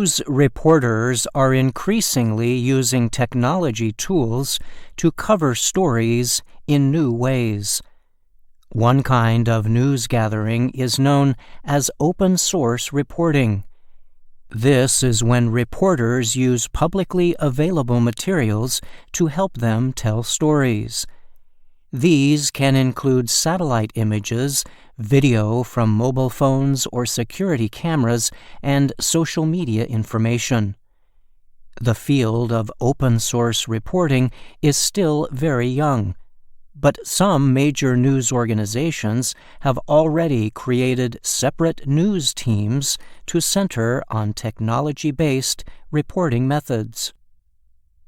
News reporters are increasingly using technology tools to cover stories in new ways. One kind of news gathering is known as open source reporting. This is when reporters use publicly available materials to help them tell stories. These can include satellite images, video from mobile phones or security cameras, and social media information. The field of open-source reporting is still very young, but some major news organizations have already created separate news teams to center on technology-based reporting methods.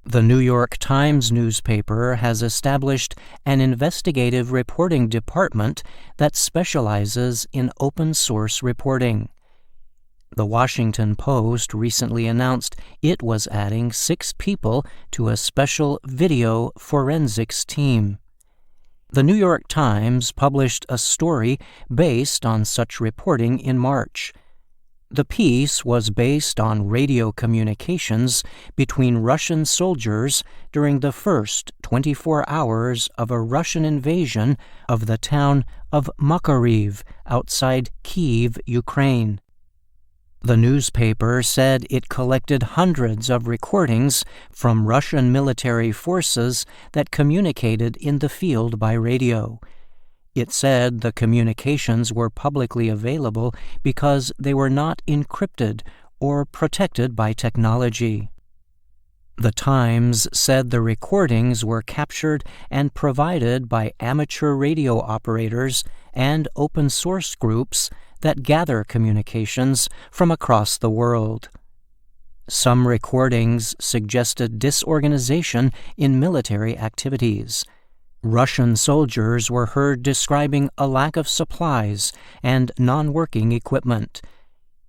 The New York Times newspaper has established an investigative reporting department that specializes in open-source reporting. The Washington Post recently announced it was adding 6 people to a special video forensics team. The New York Times published a story based on such reporting in March. The piece was based on radio communications between Russian soldiers during the first 24 hours of a Russian invasion of the town of Makariv outside Kyiv, Ukraine. The newspaper said it collected hundreds of recordings from Russian military forces that communicated in the field by radio. It said the communications were publicly available because they were not encrypted or protected by technology. The Times said the recordings were captured and provided by amateur radio operators and open-source groups that gather communications from across the world. Some recordings suggested disorganization in military activities. Russian soldiers were heard describing a lack of supplies and non-working equipment.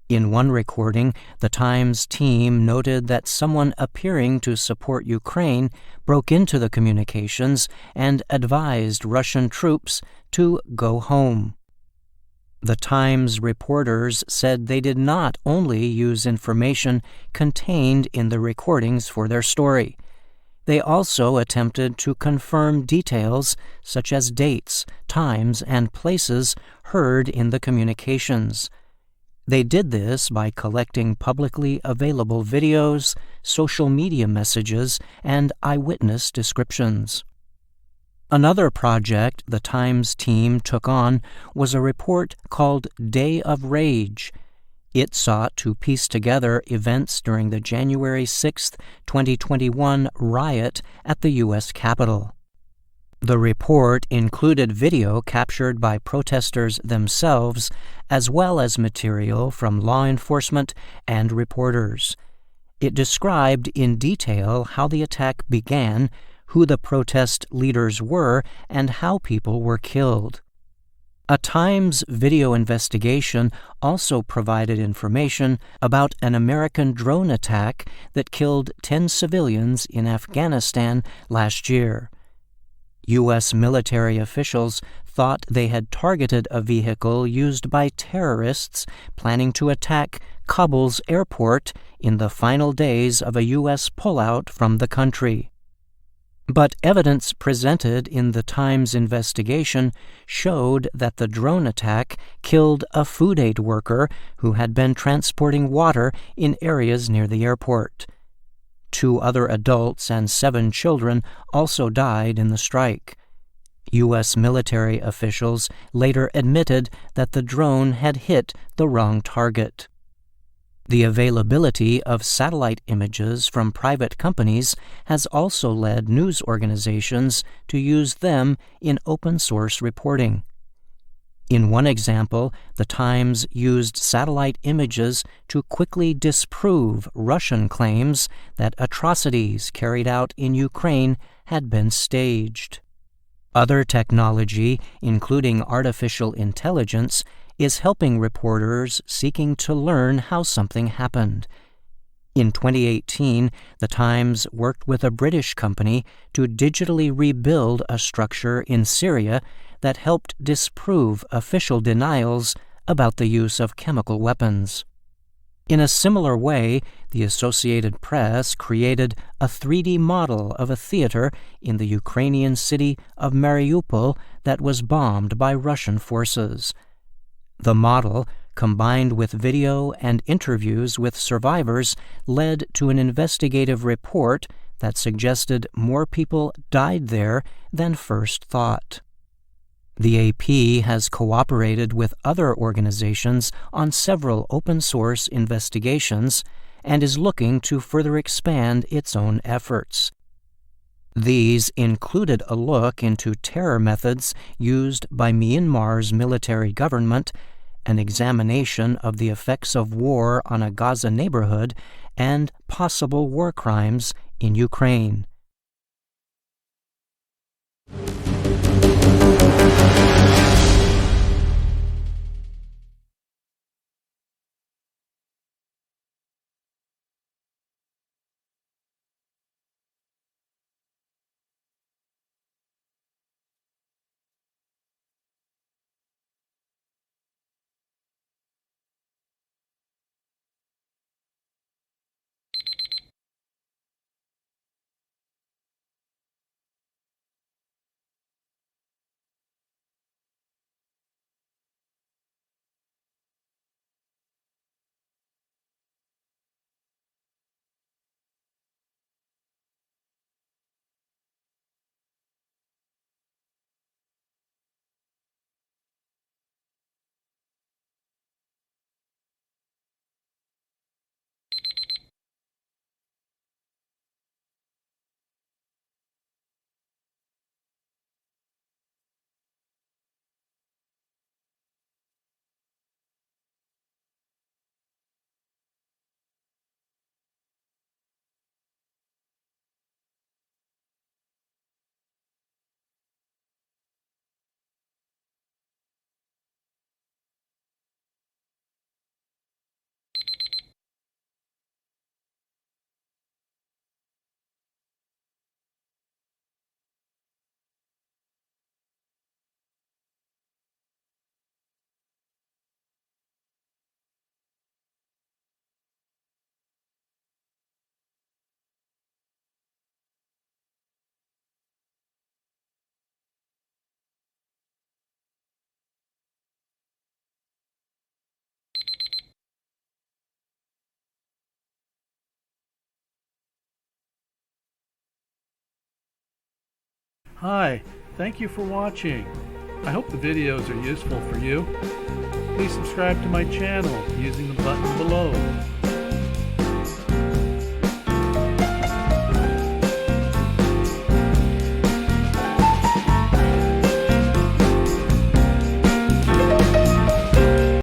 In one recording, the Times team noted that someone appearing to support Ukraine broke into the communications and advised Russian troops to go home. The Times reporters said they did not only use information contained in the recordings for their story. They also attempted to confirm details such as dates, times, and places heard in the communications. They did this by collecting publicly available videos, social media messages, and eyewitness descriptions. Another project the Times team took on was a report called Day of Rage. It sought to piece together events during the January 6, 2021 riot at the U.S. Capitol. The report included video captured by protesters themselves, as well as material from law enforcement and reporters. It described in detail how the attack began, who the protest leaders were, and how people were killed. A Times video investigation also provided information about an American drone attack that killed 10 civilians in Afghanistan last year. U.S. military officials thought they had targeted a vehicle used by terrorists planning to attack Kabul's airport in the final days of a U.S. pullout from the country. But evidence presented in the Times investigation showed that the drone attack killed a food aid worker who had been transporting water in areas near the airport. 2 other adults and 7 children also died in the strike. U.S. military officials later admitted that the drone had hit the wrong target. The availability of satellite images from private companies has also led news organizations to use them in open-source reporting. In one example, the Times used satellite images to quickly disprove Russian claims that atrocities carried out in Ukraine had been staged. Other technology, including artificial intelligence, is helping reporters seeking to learn how something happened. In 2018, the Times worked with a British company to digitally rebuild a structure in Syria that helped disprove official denials about the use of chemical weapons. In a similar way, the Associated Press created a 3D model of a theater in the Ukrainian city of Mariupol that was bombed by Russian forces. The model, combined with video and interviews with survivors, led to an investigative report that suggested more people died there than first thought. The AP has cooperated with other organizations on several open-source investigations and is looking to further expand its own efforts. These included a look into terror methods used by Myanmar's military government, an examination of the effects of war on a Gaza neighborhood, and possible war crimes in Ukraine. Hi, thank you for watching. I hope the videos are useful for you. Please subscribe to my channel using the button below.